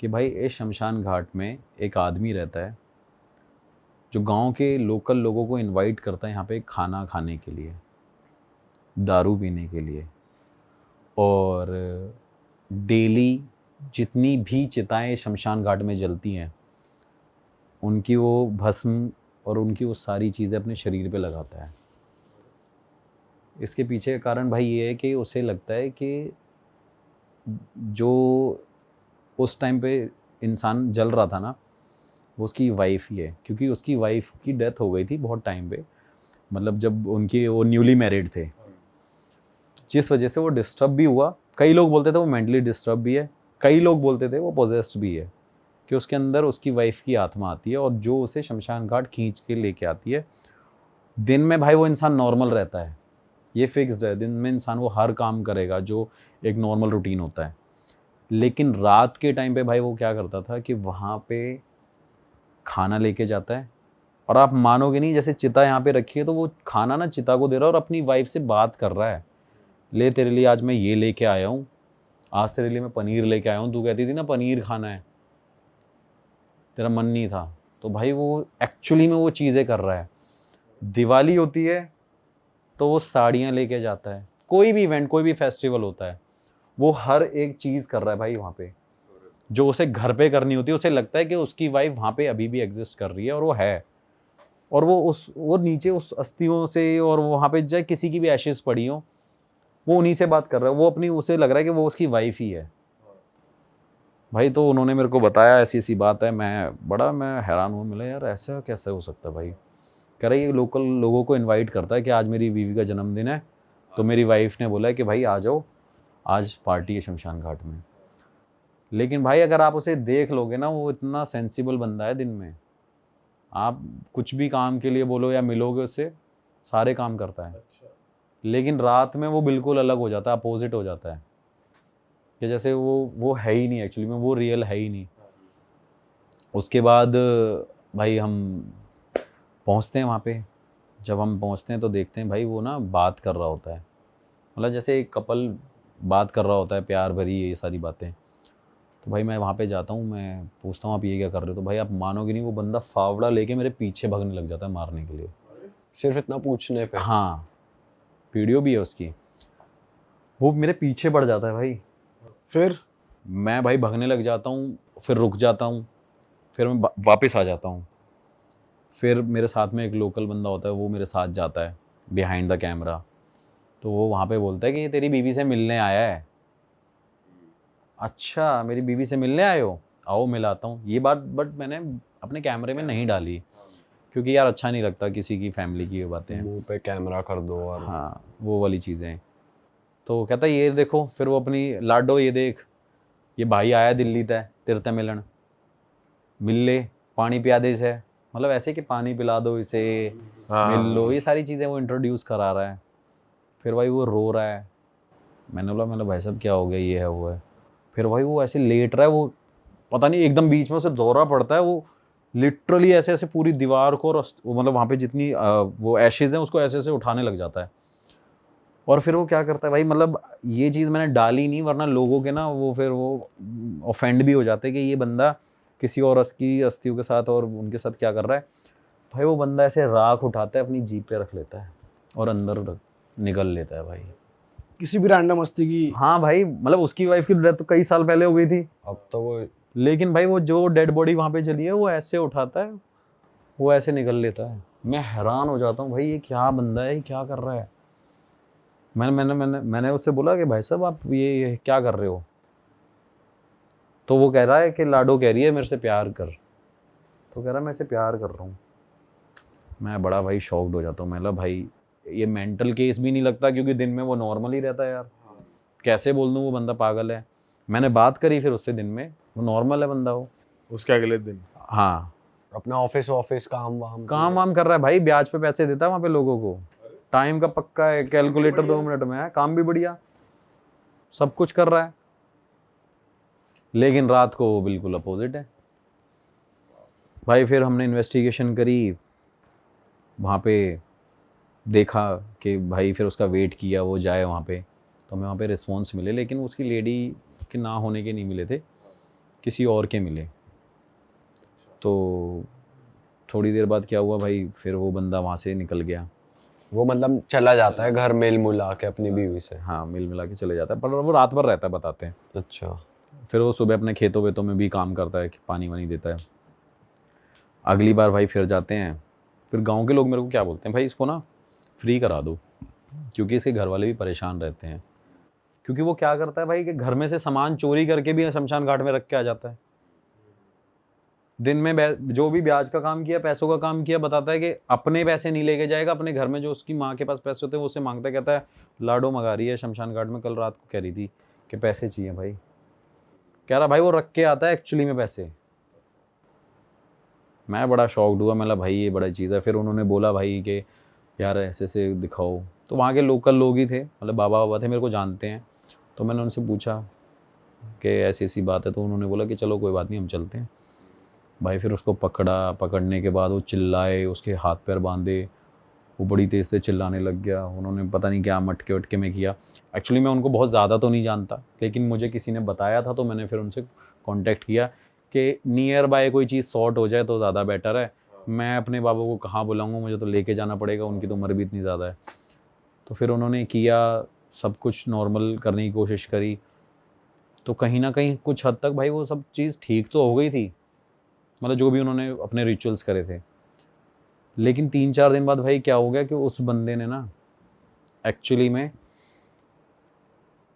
कि भाई इस शमशान घाट में एक आदमी रहता है जो गांव के लोकल लोगों को इनवाइट करता है यहाँ पे खाना खाने के लिए, दारू पीने के लिए, और डेली जितनी भी चिताएं शमशान घाट में जलती हैं उनकी वो भस्म और उनकी वो सारी चीज़ें अपने शरीर पे लगाता है। इसके पीछे का कारण भाई ये है कि उसे लगता है कि जो उस टाइम पे इंसान जल रहा था ना, वो उसकी वाइफ ही है, क्योंकि उसकी वाइफ की डेथ हो गई थी बहुत टाइम पे, मतलब जब उनकी वो न्यूली मैरिड थे, जिस वजह से वो डिस्टर्ब भी हुआ। कई लोग बोलते थे वो मेंटली डिस्टर्ब भी है, कई लोग बोलते थे वो पोजेस्ड भी है, कि उसके अंदर उसकी वाइफ की आत्मा आती है और जो उसे शमशान घाट खींच के लेके आती है। दिन में भाई वो इंसान नॉर्मल रहता है, ये फिक्स्ड है, दिन में इंसान वो हर काम करेगा जो एक नॉर्मल रूटीन होता है। लेकिन रात के टाइम पे भाई वो क्या करता था कि वहाँ पे खाना लेके जाता है, और आप मानोगे नहीं, जैसे चिता यहाँ पे रखी है तो वो खाना ना चिता को दे रहा है और अपनी वाइफ से बात कर रहा है, ले तेरे लिए आज मैं ये लेके आया हूँ, आज तेरे लिए मैं पनीर लेके आया हूँ, तू कहती थी ना पनीर खाना है, तेरा मन नहीं था। तो भाई वो एक्चुअली में वो चीज़ें कर रहा है। दिवाली होती है तो वो साड़ियाँ लेके जाता है, कोई भी इवेंट, कोई भी फेस्टिवल होता है, वो हर एक चीज़ कर रहा है भाई वहाँ पे, जो उसे घर पे करनी होती है। उसे लगता है कि उसकी वाइफ वहाँ पे अभी भी एग्जिस्ट कर रही है, और वो है, और वो नीचे उस अस्थियों से, और वहाँ पे चाहे किसी की भी एशेस पड़ी हो, वो उन्हीं से बात कर रहा है, वो अपनी, उसे लग रहा है कि वो उसकी वाइफ ही है भाई। तो उन्होंने मेरे को बताया ऐसी ऐसी बात है, मैं हैरान हूँ, मिला यार ऐसा कैसे हो सकता है भाई। कह रहा है ये लोकल लोगों को इनवाइट करता है कि आज मेरी बीवी का जन्मदिन है, तो मेरी वाइफ ने बोला है कि भाई आ जाओ, आज पार्टी है शमशान घाट में। लेकिन भाई अगर आप उसे देख लोगे ना, वो इतना सेंसिबल बंदा है, दिन में आप कुछ भी काम के लिए बोलो या मिलोगे उससे, सारे काम करता है। लेकिन रात में वो बिल्कुल अलग हो जाता है, अपोजिट हो जाता है, कि जैसे वो है ही नहीं, एक्चुअली में वो रियल है ही नहीं। उसके बाद भाई हम पहुंचते हैं वहाँ पे। जब हम पहुंचते हैं तो देखते हैं भाई वो ना बात कर रहा होता है, मतलब जैसे एक कपल बात कर रहा होता है, प्यार भरी ये सारी बातें। तो भाई मैं वहाँ पे जाता हूँ, मैं पूछता हूँ आप ये क्या कर रहे हो, तो भाई आप मानोगे नहीं, वो बंदा फावड़ा लेके मेरे पीछे भागने लग जाता है मारने के लिए। सिर्फ इतना पूछने पे? हाँ, वीडियो भी है उसकी। वो मेरे पीछे पड़ जाता है भाई, फिर मैं भाई भागने लग जाता हूँ, फिर रुक जाता हूँ, फिर मैं वापस आ जाता हूँ। फिर मेरे साथ में एक लोकल बंदा होता है, वो मेरे साथ जाता है बिहाइंड द कैमरा। तो वो वहाँ पे बोलता है कि ये तेरी बीवी से मिलने आया है। अच्छा, मेरी बीवी से मिलने आए हो, आओ मिलाता हूँ, ये बात बट मैंने अपने कैमरे में नहीं डाली, क्योंकि यार अच्छा नहीं लगता किसी की फैमिली की ये बातें। मुंह पे कैमरा कर दो और हाँ, वो वाली चीज़ें। तो कहता है ये देखो, फिर वो अपनी लाडो ये देख, ये भाई आया दिल्ली तय तेरे ते मिलन, मिल ले, पानी पिया दे इसे, मतलब ऐसे कि पानी पिला दो इसे, मिल लो, ये सारी चीज़ें वो इंट्रोड्यूस करा रहा है। फिर भाई वो रो रहा है, मैंने बोला मतलब भाई साहब क्या हो गया, ये है वो है। फिर भाई वो ऐसे लेट रहा है, वो पता नहीं एकदम बीच में उसे दौरा पड़ता है, वो लिटरली ऐसे ऐसे पूरी दीवार को मतलब वहाँ पे जितनी वो एशेज हैं उसको ऐसे ऐसे उठाने लग जाता है। और फिर वो क्या करता है भाई, मतलब ये चीज़ मैंने डाली नहीं, वरना लोगों के ना वो फिर वो ऑफेंड भी हो जाते हैं कि ये बंदा किसी और की अस्थियों के साथ और उनके साथ क्या कर रहा है। भाई वो बंदा ऐसे राख उठाता है, अपनी जीप पे रख लेता है और अंदर निकल लेता है भाई। किसी भी रैंडम मस्ती की। हाँ भाई, मतलब उसकी वाइफ की डेथ तो कई साल पहले हो गई थी, अब तो वो लेकिन भाई वो जो डेड बॉडी वहाँ पे चली है वो ऐसे उठाता है, वो ऐसे निकल लेता है। मैं हैरान हो जाता हूँ भाई, ये क्या बंदा है, ये क्या कर रहा है। मैंने उससे बोला कि भाई साहब आप ये क्या कर रहे हो। तो वो कह रहा है कि लाडो कह रही है मेरे से प्यार कर। तो कह रहा है मैं इसे प्यार कर रहा हूँ। मैं बड़ा भाई शॉक्ड हो जाता हूँ। मैं भाई ये मेंटल केस भी नहीं लगता, क्योंकि दिन में वो नॉर्मल ही रहता है यार, कैसे बोल दूँ वो बंदा पागल है। मैंने बात करी फिर उससे, दिन में वो नॉर्मल है बंदा वो। उसके अगले दिन हाँ, अपना ऑफिस काम वाम कर रहा है भाई, ब्याज पे पैसे देता है वहाँ पे लोगों को, टाइम का पक्का है, कैलकुलेटर 2 मिनट में है, काम भी बढ़िया, सब कुछ कर रहा है। लेकिन रात को वो बिल्कुल अपोजिट है भाई। फिर हमने इन्वेस्टिगेशन करी, वहाँ पे देखा कि भाई, फिर उसका वेट किया वो जाए वहाँ पे, तो हमें वहाँ पे रिस्पॉन्स मिले, लेकिन उसकी लेडी के ना होने के नहीं मिले थे। किसी और के मिले। तो थोड़ी देर बाद क्या हुआ भाई, फिर वो बंदा वहाँ से निकल गया। वो मतलब चला जाता है घर मेल मुला के अपनी बीवी से? हाँ, मिल मिला के चले जाता है, पर वो रात भर रहता है बताते हैं। अच्छा। फिर वो सुबह अपने खेतों वेतों में भी काम करता है, पानी वानी देता है। अगली बार भाई फिर जाते हैं, फिर गांव के लोग मेरे को क्या बोलते हैं, भाई इसको ना फ्री करा दो, क्योंकि इसके घर वाले भी परेशान रहते हैं। क्योंकि वो क्या करता है भाई कि घर में से सामान चोरी करके भी शमशान घाट में रख के आ जाता है। दिन में जो भी ब्याज का काम किया, पैसों का काम किया, बताता है कि अपने पैसे नहीं लेके जाएगा, अपने घर में जो उसकी माँ के पास पैसे होते हैं वो उससे मांगता है। कहता है लाडो मंगा रही है शमशान घाट में, कल रात को कह रही थी कि पैसे चाहिए भाई। कह रहा भाई वो रख के आता है एक्चुअली में पैसे। मैं बड़ा शॉक्ड हुआ, मतलब भाई ये बड़ा चीज़ है। फिर उन्होंने बोला भाई कि यार ऐसे से दिखाओ। तो वहाँ के लोकल लोग ही थे, मतलब बाबा बाबा थे, मेरे को जानते हैं। तो मैंने उनसे पूछा कि ऐसी ऐसी बात है। तो उन्होंने बोला कि चलो कोई बात नहीं, हम चलते हैं। भाई फिर उसको पकड़ा, पकड़ने के बाद वो चिल्लाए, उसके हाथ पैर बांधे, वो बड़ी तेज़ से चिल्लाने लग गया। उन्होंने पता नहीं क्या मटके वटके में किया। एक्चुअली मैं उनको बहुत ज़्यादा तो नहीं जानता, लेकिन मुझे किसी ने बताया था, तो मैंने फिर उनसे कांटेक्ट किया कि नियर बाय कोई चीज़ सॉर्ट हो जाए तो ज़्यादा बेटर है। मैं अपने बाबू को कहाँ बुलाऊँगा, मुझे तो लेके जाना पड़ेगा, उनकी तो उम्र भी इतनी ज़्यादा है। तो फिर उन्होंने किया, सब कुछ नॉर्मल करने की कोशिश करी। तो कहीं ना कहीं कुछ हद तक भाई वो सब चीज़ ठीक तो हो गई थी, मतलब जो भी उन्होंने अपने रिचुअल्स करे थे। लेकिन 3-4 दिन बाद भाई क्या हो गया कि उस बंदे ने ना एक्चुअली में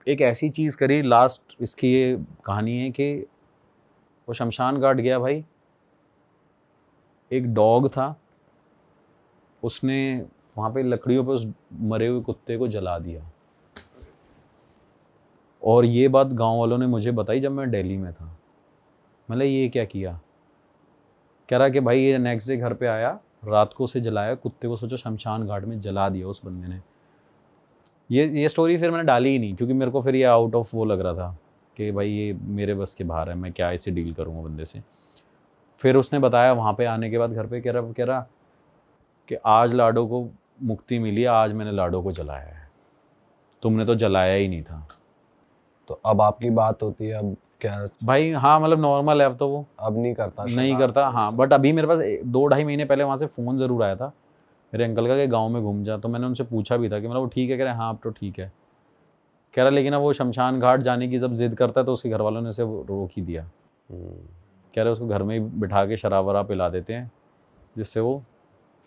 एक ऐसी चीज़ करी। लास्ट इसकी ये कहानी है कि वो शमशान घाट गया भाई, एक डॉग था, उसने वहाँ पे लकड़ियों पे उस मरे हुए कुत्ते को जला दिया। और ये बात गांव वालों ने मुझे बताई जब मैं दिल्ली में था। मतलब ये क्या किया, कह रहा कि भाई ये नेक्स्ट डे घर पे आया, रात को उसे जलाया, कुत्ते को सोचो शमशान घाट में जला दिया उस बंदे ने। ये स्टोरी फिर मैंने डाली ही नहीं, क्योंकि मेरे को फिर ये आउट ऑफ वो लग रहा था कि भाई ये मेरे बस के बाहर है, मैं क्या इसे डील करूँगा बंदे से। फिर उसने बताया वहाँ पे आने के बाद घर पे, कह रहा कि आज लाडो को मुक्ति मिली, आज मैंने लाडो को जलाया है, तुमने तो जलाया ही नहीं था। तो अब आपकी बात होती है, अब क्या भाई हाँ, मतलब नॉर्मल है अब तो, वो अब नहीं करता? नहीं करता हाँ। बट अभी मेरे पास 2-2.5 महीने पहले वहाँ से फ़ोन ज़रूर आया था मेरे अंकल का कि गांव में घूम जा। तो मैंने उनसे पूछा भी था कि मतलब वो ठीक है, कह रहे हाँ अब तो ठीक है। कह रहा लेकिन अब वो शमशान घाट जाने की जब जिद करता है तो उसके घर वालों ने उसे रोक ही दिया। कह रहे उसको घर में ही बिठा के शराब वराब पिला देते हैं, जिससे वो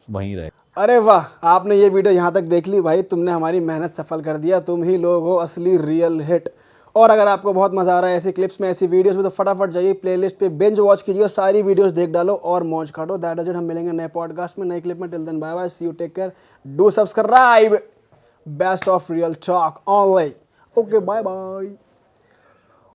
वहीं रहे। अरे वाह, आपने ये वीडियो यहाँ तक देख ली भाई, तुमने हमारी मेहनत सफल कर दिया। तुम ही लोग हो असली रियल हिट। और अगर आपको बहुत मज़ा आ रहा है ऐसी क्लिप्स में, ऐसी वीडियोस में, तो फटाफट जाइए प्लेलिस्ट पे, बिंज वॉच कीजिए और सारी वीडियोस देख डालो और मौज काटो। That is it. हम मिलेंगे नए पॉडकास्ट में, नई क्लिप में। Till then bye bye, see you, take care, do subscribe. Best of real talk online. Okay, bye bye.